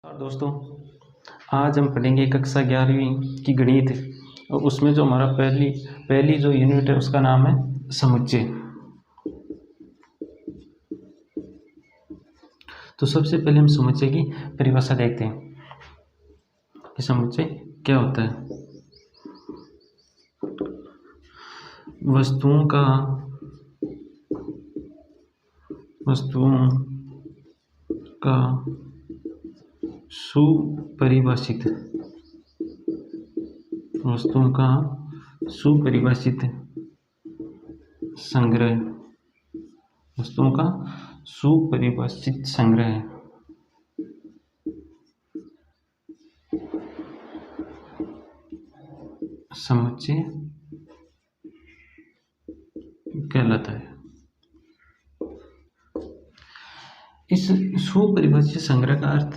और दोस्तों, आज हम पढ़ेंगे कक्षा 11वीं की गणित और उसमें जो हमारा पहली जो यूनिट है उसका नाम है समुच्चय। तो सबसे पहले हम समुच्चय की परिभाषा देखते हैं कि समुच्चय क्या होता है। वस्तुओं का सुपरिभाषित संग्रह है। समुच्चय कहलाता है। इस सुपरिभाषित संग्रह का अर्थ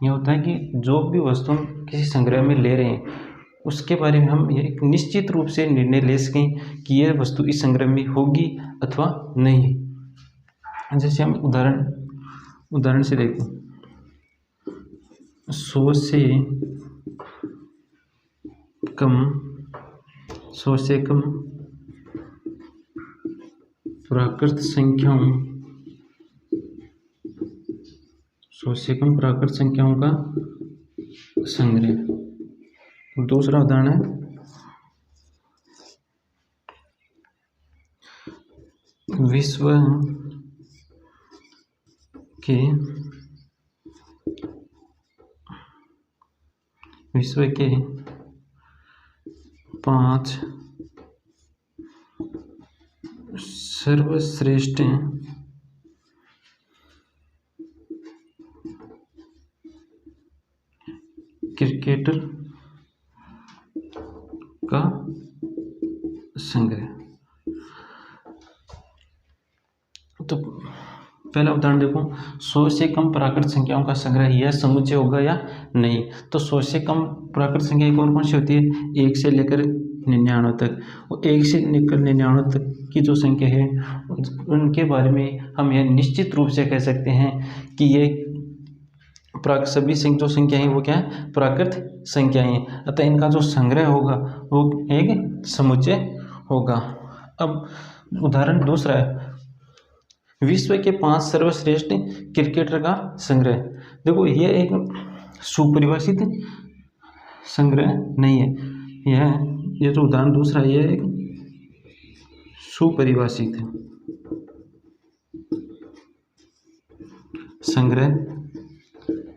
यह होता है कि जो भी वस्तु हम किसी संग्रह में ले रहे हैं उसके बारे में हम एक निश्चित रूप से निर्णय ले सकें कि यह वस्तु इस संग्रह में होगी अथवा नहीं। जैसे हम उदाहरण से देखें, 100 से कम प्राकृत संख्याओं का संग्रह। दूसरा उदाहरण है विश्व के 5 सर्वश्रेष्ठ क्रिकेटर का संग्रह। तो पहला उदाहरण देखो, 100 से कम प्राकृत संख्याओं का संग्रह यह समुच्चय होगा या नहीं। तो 100 से कम प्राकृत संख्या कौन कौन सी होती है? 1 से लेकर 99 तक। और 1 से लेकर 99 तक की जो संख्या है उनके बारे में हम यह निश्चित रूप से कह सकते हैं कि ये सभी जो संख्या है वो क्या है? प्राकृत संख्याएं। अतः इनका जो संग्रह होगा वो एक समुच्चय होगा। अब उदाहरण दूसरा है विश्व के 5 सर्वश्रेष्ठ क्रिकेटर का संग्रह। देखो, यह एक सुपरिभाषित संग्रह नहीं है। यह जो उदाहरण दूसरा है यह एक सुपरिभाषित संग्रह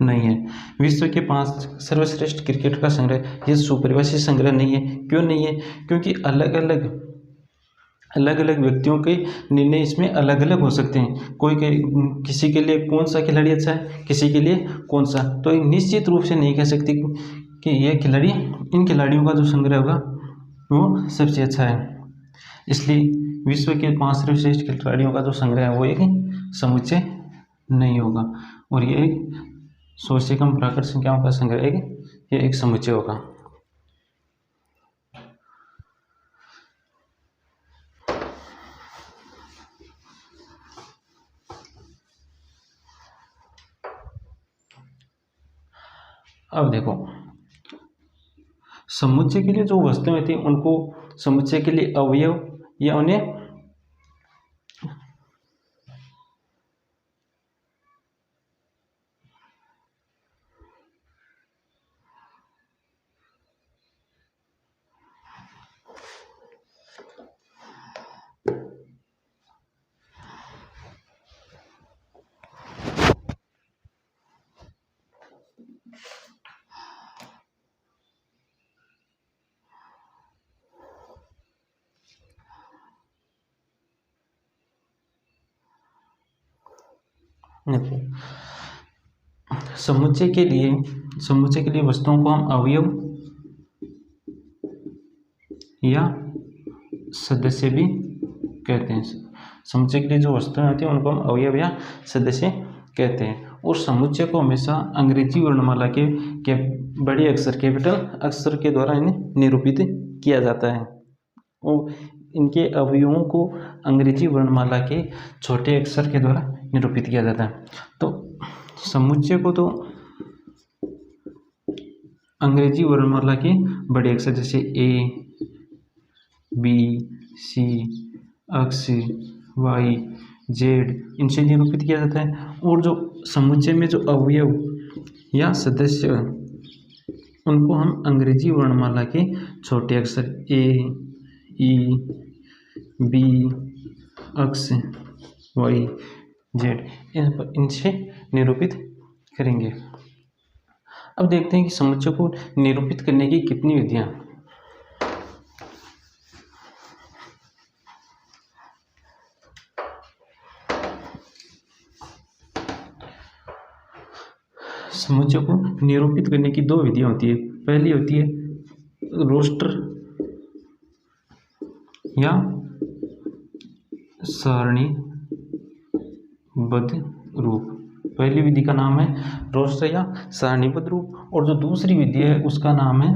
नहीं है। विश्व के 5 सर्वश्रेष्ठ क्रिकेटर का संग्रह यह सुपरिभाषित संग्रह नहीं है। क्यों नहीं है? क्योंकि अलग अलग व्यक्तियों के निर्णय इसमें अलग अलग हो सकते हैं। किसी के लिए कौन सा खिलाड़ी अच्छा है, किसी के लिए कौन सा। तो निश्चित रूप से नहीं कह सकते कि यह खिलाड़ी, इन खिलाड़ियों का जो संग्रह होगा वो सबसे अच्छा है। इसलिए विश्व के 5 सर्वश्रेष्ठ खिलाड़ियों का जो संग्रह है वो एक समुच्चय नहीं होगा। और ये 100 से कम प्राकृत संख्याओं का संग्रह ये एक समुच्चय होगा। अब देखो, समुच्चय के लिए जो वस्तुएं थी उनको समुच्चय के लिए अवयव या उन्हें समुच्चय के लिए वस्तुओं को हम अवयव या सदस्य भी कहते हैं। समुच्चय के लिए जो वस्तुएं होती हैं उनको हम अवयव या सदस्य कहते हैं। और समुच्चय को हमेशा अंग्रेजी वर्णमाला के बड़े अक्षर, कैपिटल अक्षर के द्वारा इन्हें निरूपित किया जाता है। और इनके अवयवों को अंग्रेजी वर्णमाला के छोटे अक्षर के द्वारा निरूपित किया जाता है। तो समुच्चय को तो अंग्रेजी वर्णमाला के बड़े अक्षर जैसे ए, बी, सी, एक्स, वाई, जेड, इनसे निरूपित किया जाता है। और जो समुच्चय में जो अवयव या सदस्य उनको हम अंग्रेजी वर्णमाला के छोटे अक्षर ए, ई, बी, एक्स, वाई, जेड इनसे निरूपित करेंगे। अब देखते हैं कि समुच्चय को निरूपित करने की कितनी विधियां। समुच्चय को निरूपित करने की दो विधियां होती है। पहली होती है रोस्टर या सारणीबद्ध रूप। पहली विधि का नाम है रोस्टर या सारणीबद्ध रूप, और जो दूसरी विधि है उसका नाम है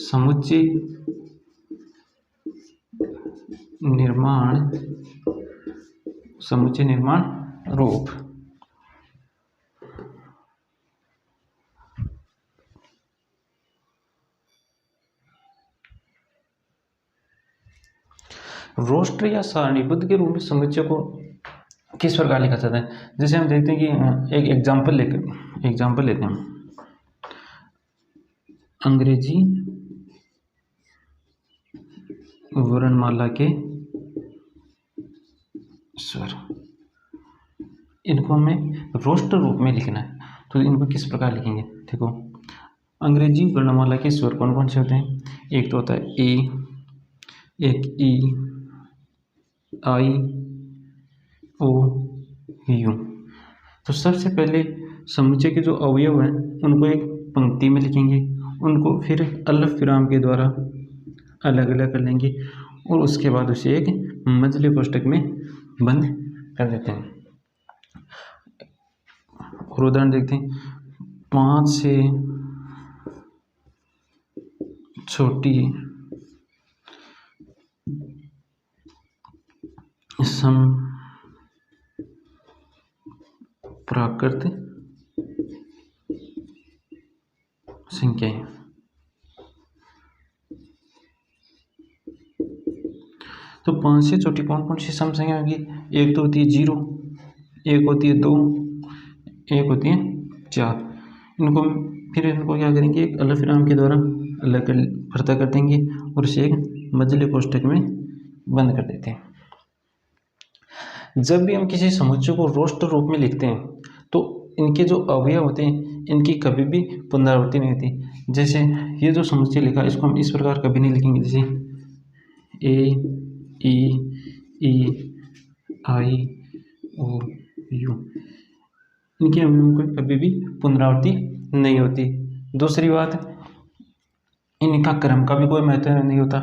समुच्चय निर्माण रूप। रोस्टर या सारणीबद्ध के रूप में समुच्चय को किस प्रकार लिखा जाता है, जैसे हम देखते हैं कि एक एग्जाम्पल लेते हैं। अंग्रेजी वर्णमाला के स्वर, इनको हमें रोस्टर रूप में लिखना है। तो इनको किस प्रकार लिखेंगे, देखो अंग्रेजी वर्णमाला के स्वर कौन कौन से होते हैं। एक तो होता है ए, एक ई, आई, ओ, यू। तो सबसे पहले समुच्चय के जो अवयव हैं उनको एक पंक्ति में लिखेंगे, उनको फिर अलफ विराम के द्वारा अलग अलग कर लेंगे और उसके बाद उसे एक मंझले कोष्ठक में बंद कर देते हैं। और उदाहरण देखते हैं, 5 से छोटी सम प्राकृत संख्याएं। तो 5 से छोटी कौन कौन सी सम संख्या होगी। एक तो होती है 0, एक होती है 2, एक होती है 4। इनको क्या करेंगे, एक अलग विराम के द्वारा अलग भरता कर देंगे और इसे एक मंझले कोष्ठक में बंद कर देते हैं। जब भी हम किसी समुच्चय को रोस्टर रूप में लिखते हैं तो इनके जो अवयव होते हैं इनकी कभी भी पुनरावृत्ति नहीं होती। जैसे ये जो समुच्चय लिखा इसको हम इस प्रकार कभी नहीं लिखेंगे, जैसे ए, ई, आई, ओ, यू। इनके अवयवों की कभी भी पुनरावृत्ति नहीं होती। दूसरी बात, इनका क्रम का भी कोई महत्व नहीं होता।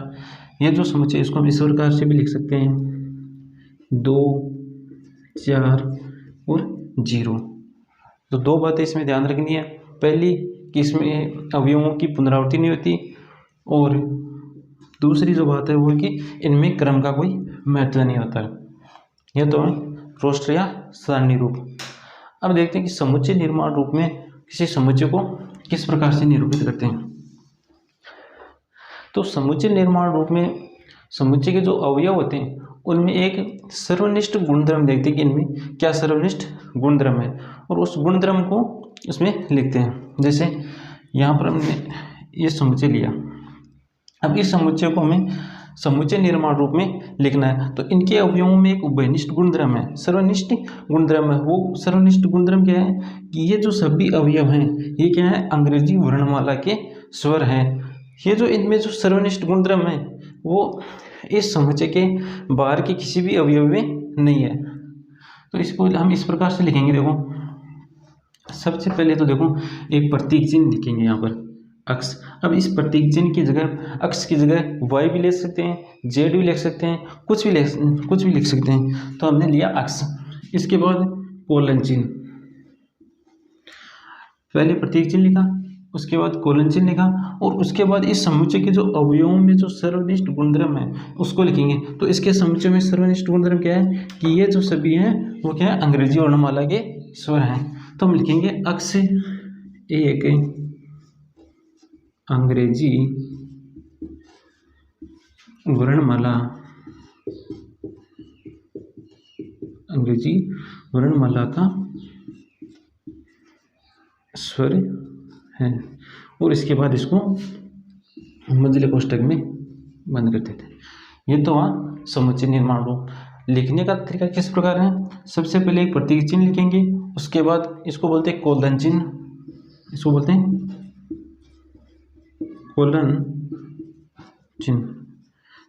ये जो समुच्चय इसको हम इस प्रकार से भी लिख सकते हैं, 2, 4 और 0। तो दो बातें इसमें ध्यान रखनी है। पहली कि इसमें अवयवों की पुनरावृत्ति नहीं होती, और दूसरी जो बात है वो है कि इनमें क्रम का कोई महत्व नहीं होता है। यह तो है रोस्टर या सारणी रूप। अब देखते हैं कि समुच्चय निर्माण रूप में किसी समुच्चय को किस प्रकार से निरूपित करते हैं। तो समुच्चय निर्माण रूप में समुच्चय के जो अवयव होते हैं उनमें एक सर्वनिष्ठ गुणधर्म देखते हैं कि इनमें क्या सर्वनिष्ठ गुणधर्म है, और उस गुणधर्म को इसमें लिखते हैं। जैसे यहाँ पर हमने ये समुच्चय लिया, अब इस समुच्चय को हमें समुच्चय निर्माण रूप में लिखना है। तो इनके अवयवों में एक उभयनिष्ठ गुणधर्म है, सर्वनिष्ठ गुणधर्म है। वो सर्वनिष्ठ गुणधर्म क्या है कि ये जो सभी अवयव हैं ये क्या है, अंग्रेजी वर्णमाला के स्वर हैं। ये जो इनमें जो सर्वनिष्ठ गुणधर्म है वो इस समुच्चय के बाहर के किसी भी अवयव में नहीं है। तो इसको हम इस प्रकार से लिखेंगे। देखो सबसे पहले तो देखो एक प्रतीक चिन्ह लिखेंगे यहाँ पर, अक्ष। अब इस प्रतीक चिन्ह की जगह, अक्ष की जगह वाई भी ले सकते हैं, जेड भी लिख सकते हैं, कुछ भी लिख सकते हैं। तो हमने लिया अक्ष। इसके बाद कोलन चिन्ह, पहले प्रतीक चिन्ह लिखा, उसके बाद कोलन चिन्ह लिखा, और उसके बाद इस समुच्चय के जो अवयवों में जो सर्वनिष्ठ गुणधर्म है उसको लिखेंगे। तो इसके समुच्चय में सर्वनिष्ठ गुणधर्म क्या है कि ये जो सभी हैं वो क्या है, अंग्रेजी वर्णमाला के स्वर हैं। तो हम लिखेंगे अक्ष 1, अंग्रेजी वर्णमाला का स्वर है। और इसके बाद इसको मंझले कोष्ठक में बंद करते थे। ये तो वहाँ समुच्चय निर्माण रूप। लिखने का तरीका किस प्रकार है? सबसे पहले एक प्रतीक चिन्ह लिखेंगे, उसके बाद इसको बोलते हैं कोलन चिन्ह, इसको बोलते हैं कोलन चिन्ह।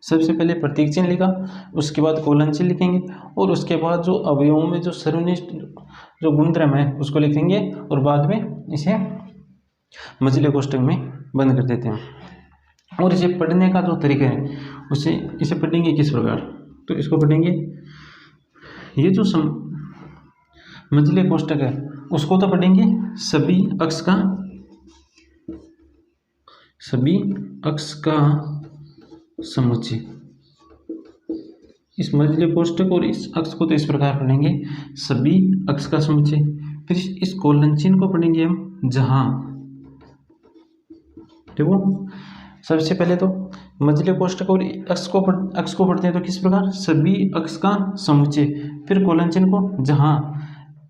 सबसे पहले प्रतीक चिन्ह लिखा, उसके बाद कोलन चिन्ह लिखेंगे, और उसके बाद जो अवयवों में जो सर्वनिष्ठ जो गुणधर्म है उसको लिखेंगे, और बाद में इसे मंझले कोष्ठक में बंद कर देते हैं। और इसे पढ़ने का जो तरीका है इसे पढ़ेंगे किस प्रकार? तो इसको पढ़ेंगे, ये जो मंझले कोष्ठक है उसको तो पढ़ेंगे सभी अक्ष का समुच्चय। इस मंझले कोष्ठक और इस अक्ष को तो इस प्रकार पढ़ेंगे सभी अक्ष का समुच्चय। फिर इस कोलन चिन्ह को पढ़ेंगे हम जहां। देखो, सबसे पहले तो मंझले कोष्ठक और अक्ष को पढ़ते हैं तो किस प्रकार? सभी अक्ष का समुच्चय। फिर कोलन चिन्ह को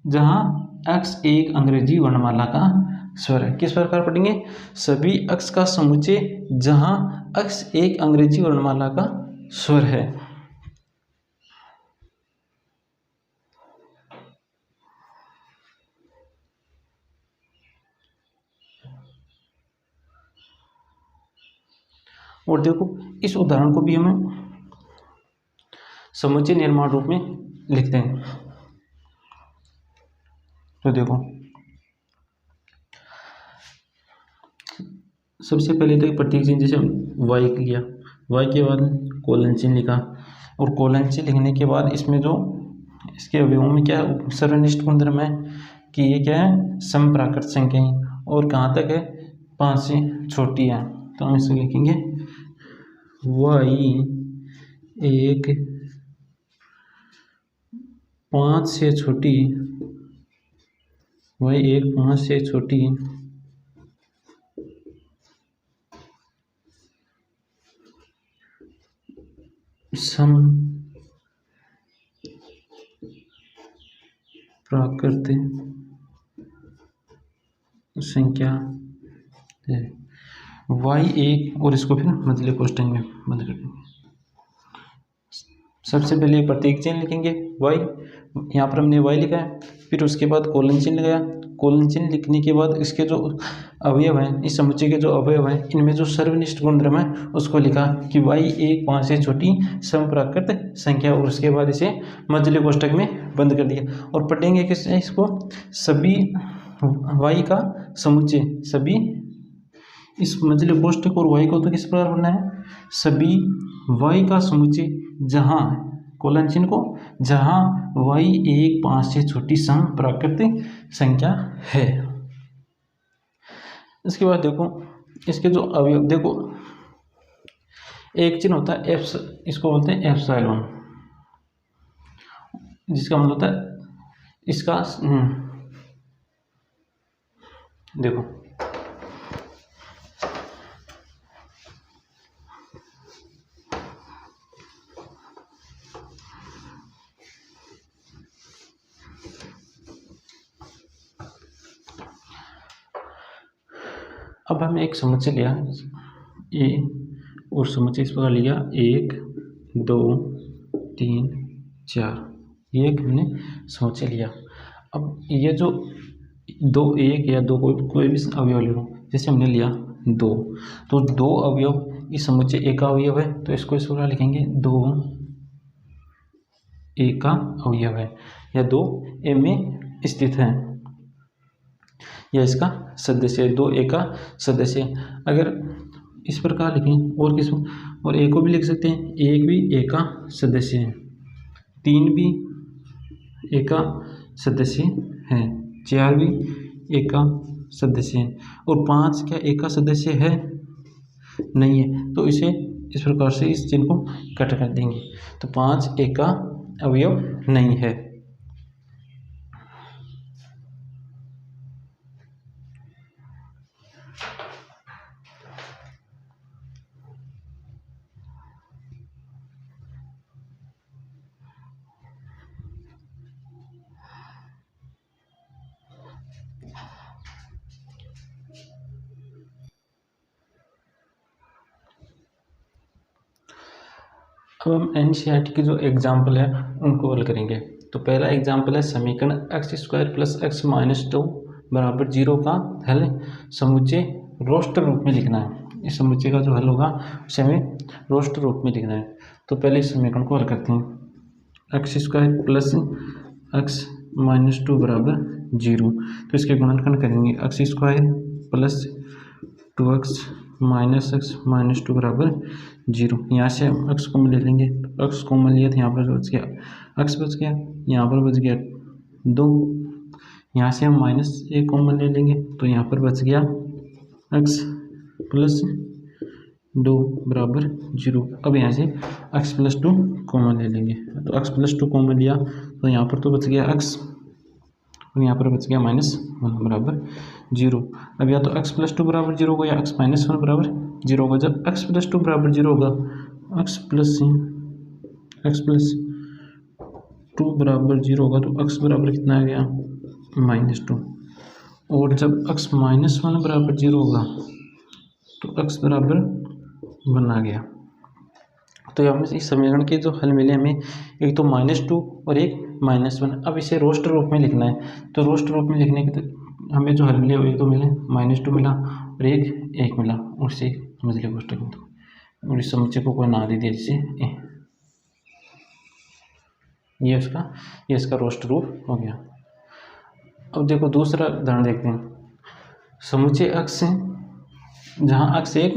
जहां अक्ष एक अंग्रेजी वर्णमाला का स्वर है। किस प्रकार पढ़ेंगे? सभी अक्ष का समुच्चय जहां अक्ष एक अंग्रेजी वर्णमाला का स्वर है। और देखो, इस उदाहरण को भी हमें समुच्चय निर्माण रूप में लिखते हैं। तो देखो, सबसे पहले तो प्रतीक चिन्ह, जैसे वाई लिया, वाई के बाद कोलन चिन्ह लिखा, और कोलन चिन्ह लिखने के बाद इसमें जो इसके अवयवों में क्या सर्वनिष्ठ गुणधर्म है कि ये क्या है? समप्राकृत संख्याएं, और कहाँ तक है? 5 से छोटी है। तो हम इसे लिखेंगे वाई 1 5 से छोटी, वाई 1 5 से छोटी सम प्राकृत संख्या है। वाई 1, और इसको फिर मंझले कोष्ठक में बंद कर देंगे। सबसे पहले प्रतीक चिन्ह लिखेंगे वाई, यहाँ पर हमने वाई लिखा है, फिर उसके बाद कोलन चिन्ह लगाया। कोलन चिन्ह लिखने के बाद इसके जो अवयव हैं, इस समुच्चय के जो अवयव हैं, इनमें जो सर्वनिष्ठ गुणधर्म है उसको लिखा कि वाई 1 5 से छोटी समप्राकृत संख्या, और उसके बाद इसे मंझले कोष्ठक में बंद कर दिया। और पढ़ेंगे किस? इसको सभी वाई का समुच्चय, सभी इस मंझले कोष्ठक और वाई को तो किस प्रकार पढ़ना है? सभी वाई का समुच्चय जहां, कोलन चिन्ह को, जहां वाई 1 5 से छोटी समप्राकृत संख्या है। इसके बाद देखो, इसके जो अवयव, देखो एक चिन्ह होता है एफ, इसको बोलते हैं एप्सिलॉन, जिसका मतलब होता है इसका देखो, अब हमने एक समुच्चय लिया ए, और समुच्चय इस प्रकार लिया 1 2 3 4, ये एक हमने समुच्चय लिया। अब ये जो 2 1 या 2 कोई भी अवयव ले लो, जैसे हमने लिया 2, तो 2 अवयव इस समुच्चय ए का अवयव है, तो इसको इस प्रकार लिखेंगे 2 ए का अवयव है, या 2 ए में स्थित है, या इसका सदस्य 2 ए का सदस्य। अगर इस प्रकार लिखें, और किस, और ए को भी लिख सकते हैं, 1 भी ए का सदस्य है, 3 भी ए का सदस्य है, 4 भी ए का सदस्य है, और 5 क्या ए का सदस्य है? नहीं है। तो इसे इस प्रकार से इस चिन्ह को कट कर देंगे, तो 5 ए का अवयव नहीं है। अब हम एनसीईआरटी की जो एग्जाम्पल है उनको हल करेंगे। तो पहला एग्जाम्पल है समीकरण x² + x - 2 बराबर 0 का हल समुच्चय रोस्टर रूप में लिखना है। इस समुच्चय का जो हल होगा उसे हमें रोस्टर रूप में लिखना है। तो पहले इस समीकरण को हल करते हैं। x² + x - 2 बराबर 0। तो इसके गुणनखंड करेंगे x² + 2x - x - 2 बराबर 0। यहाँ से हम x को ले लेंगे, तो x को मिल लिया तो यहाँ पर बच गया x बच गया, यहाँ पर बच गया 2। यहाँ से हम -1 कॉमन ले लेंगे तो यहाँ पर बच गया x + 2 बराबर 0। अब यहाँ से x + 2 कॉमन ले लेंगे, तो x + 2 कॉमन लिया तो यहाँ पर तो बच गया x और यहाँ पर बच गया -1 बराबर 0। अब या तो x + 2 बराबर 0 होगा या x - 1 बराबर 0 होगा। जब x + 2 बराबर 0 होगा, x + 2 बराबर 0 होगा तो x बराबर कितना आ गया -2। और जब x - 1 बराबर 0 होगा तो x बराबर 1 आ गया। तो यहाँ इस समीकरण के जो हल मिले हमें, एक तो -2 और एक -1। अब इसे रोस्टर रूप में लिखना है, तो रोस्टर रूप में लिखने के हमें जो हल मिले वो एक तो मिले -2 मिला और एक 1 मिला, उससे समझ लिया कोष्टक। और इस समुच्चय को कोई ना दे दिया जैसे ये इसका रोस्टर रूप हो गया। अब देखो दूसरा उदाहरण देखते हैं। समुच्चय x है जहाँ x एक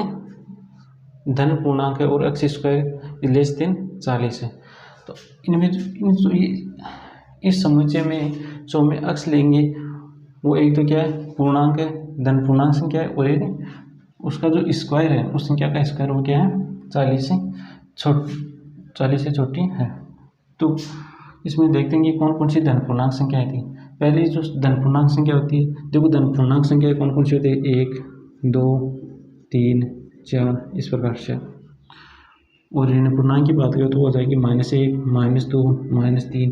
धन पूर्णांक है और x² < 40 है। तो इनमें इस समुच्चय में जो हमें x लेंगे वो एक तो क्या है पूर्णांक है, धन पूर्णांक संख्या है, और एक उसका जो स्क्वायर है उस संख्या का स्क्वायर वो क्या है 40 से छोटी है। तो इसमें देखते हैं कि कौन कौन सी धन पूर्णांक संख्याएं थी। पहली जो धन पूर्णांक संख्या होती है, देखो धन पूर्णांक संख्या कौन कौन सी होती है 1 2 3 4 इस प्रकार से। और ऋण पूर्णांक की बात करें तो हो जाएगी -1 -2 -3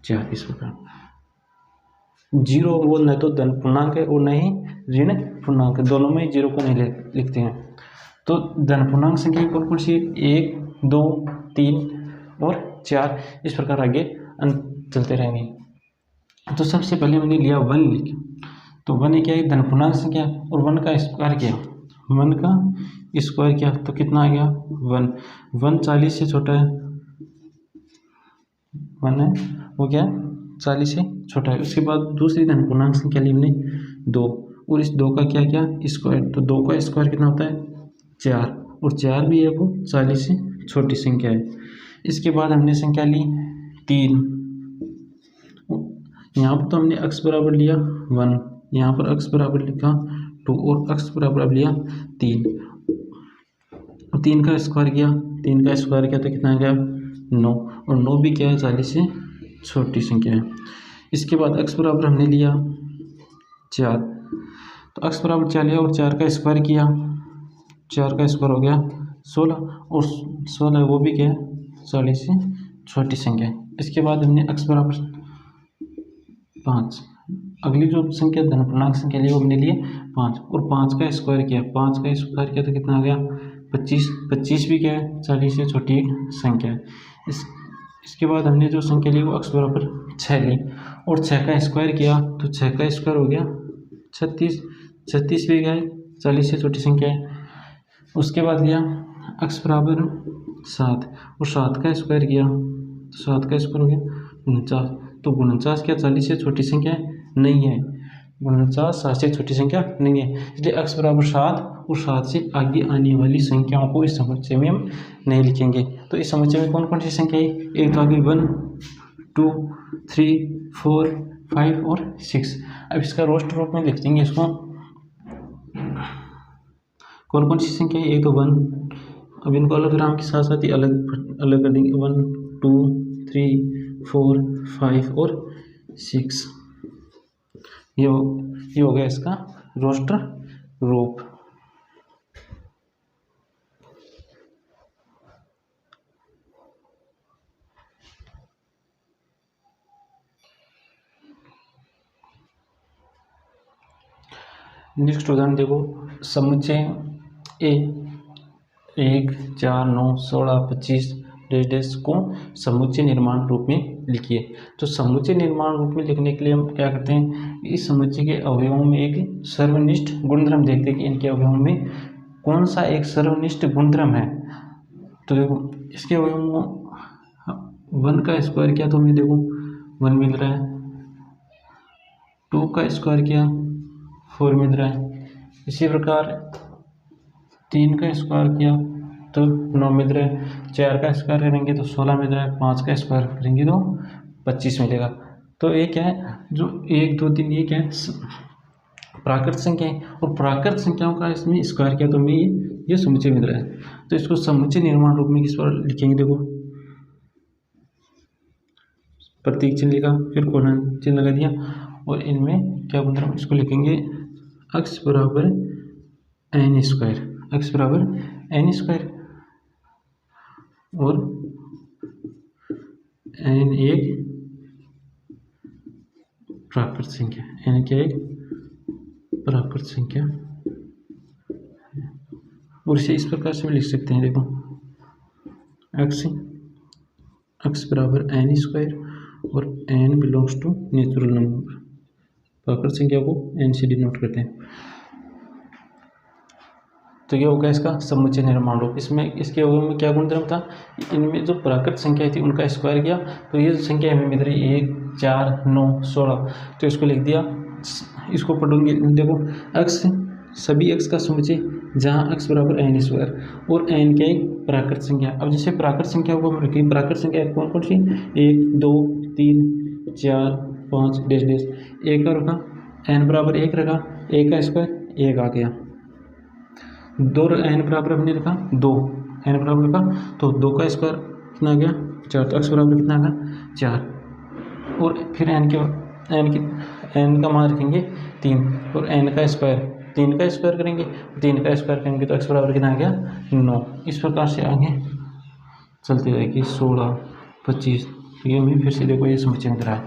4 इस प्रकार। 0 वो न तो धन पूर्णांक है और न ही ऋण पूर्णांक है, दोनों में 0 को नहीं लिखते हैं। तो धन पूर्णांक संख्या कौन कौन सी 1 2 3 और 4 इस प्रकार आगे चलते रहेंगे। तो सबसे पहले मैंने लिया 1 लिखा, तो 1 क्या है धन पूर्णांक संख्या और 1 का स्क्वायर किया, 1 का स्क्वायर किया तो कितना आ गया 1 40 से छोटा है, 1 है वो क्या 40 से छोटा है। उसके बाद दूसरी धन पूर्णांक संख्या ली हमने 2, और इस 2 का क्या किया स्क्वायर, तो 2 का स्क्वायर कितना होता है 4, और 4 भी है वो 40 से छोटी संख्या है। इसके बाद हमने संख्या ली 3, यहाँ पर तो हमने x बराबर लिया 1, यहाँ पर x बराबर लिखा 2 और x बराबर अब लिया 3, और 3 का स्क्वायर किया, 3 का स्क्वायर किया तो कितना आ गया 9, और 9 भी क्या है 40 से छोटी संख्या है। इसके बाद x बराबर हमने लिया 4, तो x बराबर 4 लिया और 4 का स्क्वायर किया, 4 का स्क्वायर हो गया 16, और 16 वो भी क्या है 40 से छोटी संख्या है। इसके बाद हमने x बराबर 5, अगली जो संख्या धन पूर्णांक संख्या ली वो हमने लिए 5, और 5 का स्क्वायर किया, 5 का स्क्वायर किया तो कितना आ गया 25, 25 भी क्या है 40 से छोटी एक संख्या है। इसके बाद हमने जो संख्या ली वो x बराबर 6 ली, और 6 का स्क्वायर किया तो 6 का स्क्वायर हो गया 36, 36 भी क्या है 40 से छोटी संख्या है। उसके बाद लिया x बराबर 7, और 7 का स्क्वायर किया तो 7 का स्क्वायर हो गया 49, तो 49 क्या 40 से छोटी संख्या नहीं है, 49 7 से छोटी संख्या नहीं है, इसलिए x बराबर 7 और 7 से आगे आने वाली संख्याओं को इस समुच्चय में हम नहीं लिखेंगे। तो इस समुच्चय में कौन कौन सी संख्या है, एक तो आगे 1 2 3 4 5 और 6। अब इसका रोस्टर रूप में लिख देंगे इसको, कौन कौन सी संख्या है, एक तो 1, अब इनको अलग नाम के साथ साथ ही अलग अलग कर देंगे 1 2 3 4 5 और 6। ये हो गया इसका रोस्टर रूप। नेक्स्ट उदाहरण देखो, समुच्चय ए 1 4 9 16 25 डैश डैश को समुच्चय निर्माण रूप में लिखिए। तो समुच्चय निर्माण रूप में लिखने के लिए हम क्या करते हैं, इस समुच्चय के अवयवों में एक सर्वनिष्ठ गुणधर्म देखते हैं कि इनके अवयवों में कौन सा एक सर्वनिष्ठ गुणधर्म है। तो देखो इसके अवयवों 1 का स्क्वायर किया तो हमें देखो 1 मिल रहा है, 2 का स्क्वायर किया 4 मिल रहा है, इसी प्रकार 3 का स्क्वायर किया तो 9 मिल रहा है, 4 का स्क्वायर करेंगे तो 16 मिल रहा है, 5 का स्क्वायर करेंगे तो 25 मिलेगा। तो ये क्या है, जो 1 2 3 ये क्या है, प्राकृत संख्या है, और प्राकृत संख्याओं का इसमें स्क्वायर किया तो हमें ये समुच्चय मिल रहा है। तो इसको समुच्चय निर्माण रूप में किस पर लिखेंगे, देखो प्रतीक चिन्ह लिखा, फिर कोलन चिन्ह लगा दिया, और इनमें क्या गुणधर्म, इसको लिखेंगे x बराबर n स्क्वायर, x बराबर n स्क्वायर, और n एक प्राकृत संख्या, n क्या एक प्राकृत संख्या, और इसे इस प्रकार से भी लिख सकते हैं, देखो x बराबर n स्क्वायर और n belongs to natural number, प्राकृत संख्या को n से डिनोट करते हैं। तो ये हो गया इसका समुच्चय निर्माण रूप। इसमें इसके अवयव में क्या गुणधर्म था, इनमें जो प्राकृत संख्या थी उनका स्क्वायर किया तो ये संख्या हमें मिल रही 1 4 9 16, तो इसको लिख दिया। इसको पढ़ोगे, देखो x सभी x का समुच्चय जहाँ x बराबर n स्क्वायर और n क्या एक प्राकृत संख्या। अब जैसे प्राकृत संख्या को हम रखें, प्राकृत संख्या कौन कौन सी, 1 2 3 4 5 डैश डैश, एक का रखा n बराबर 1 रखा, 1 का स्क्वायर 1 आ गया, 2 n बराबर हमने रखा 2, n बराबर रखा तो 2 का स्क्वायर कितना आ गया 4, तो x बराबर कितना आ गया 4, और फिर n का मान रखेंगे 3, और n का स्क्वायर 3 का स्क्वायर करेंगे, 3 का स्क्वायर करेंगे तो x बराबर कितना आ गया 9। इस प्रकार से आगे चलते रहेगी 16 25, ये हमें फिर से देखो ये समुच्चय मिल रहा है।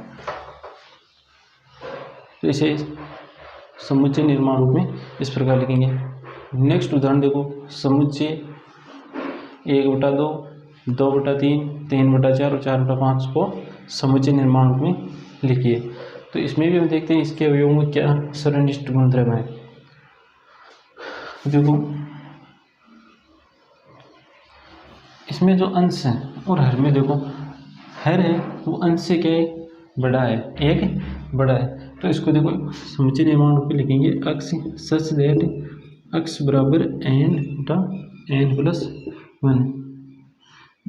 तो इसे समुच्चय निर्माण रूप में इस प्रकार लिखेंगे। नेक्स्ट उदाहरण देखो, समुच्चय 1/2 2/3 3/4 और 4/5 को समुच्चय निर्माण रूप में लिखिए। तो इसमें भी हम देखते हैं इसके अवयवों में क्या सर्वनिष्ठ गुणधर्म है। देखो इसमें जो अंश है और हर में देखो हर है वो अंश से क्या है बड़ा है, एक बड़ा है, तो इसको देखो समुच्चय निर्माण रूप में लिखेंगे x सच दैट x बराबर n/n+1,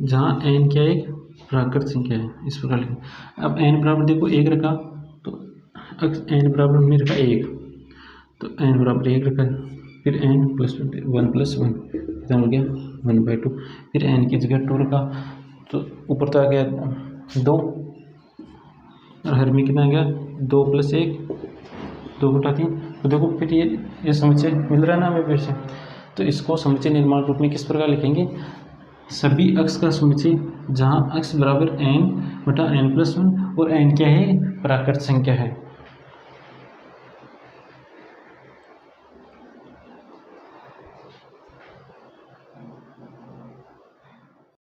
जहाँ n क्या एक प्राकृत संख्या है, इस प्रकार लिखें। अब n बराबर देखो 1 रखा तो n बराबर हमने रखा 1, तो n बराबर 1 रखा, फिर n+1+1 कितना हो गया 1/2, फिर n की जगह 2 रखा तो ऊपर तो आ गया 2, और हर में कितना आ गया 2 + 1 2/3। तो देखो फिर ये समुच्चय मिल रहा है ना हमें फिर से। तो इसको समुच्चय निर्माण रूप में किस प्रकार लिखेंगे, सभी x का समुच्चय जहाँ x बराबर n/n+1 और n क्या है प्राकृत संख्या है।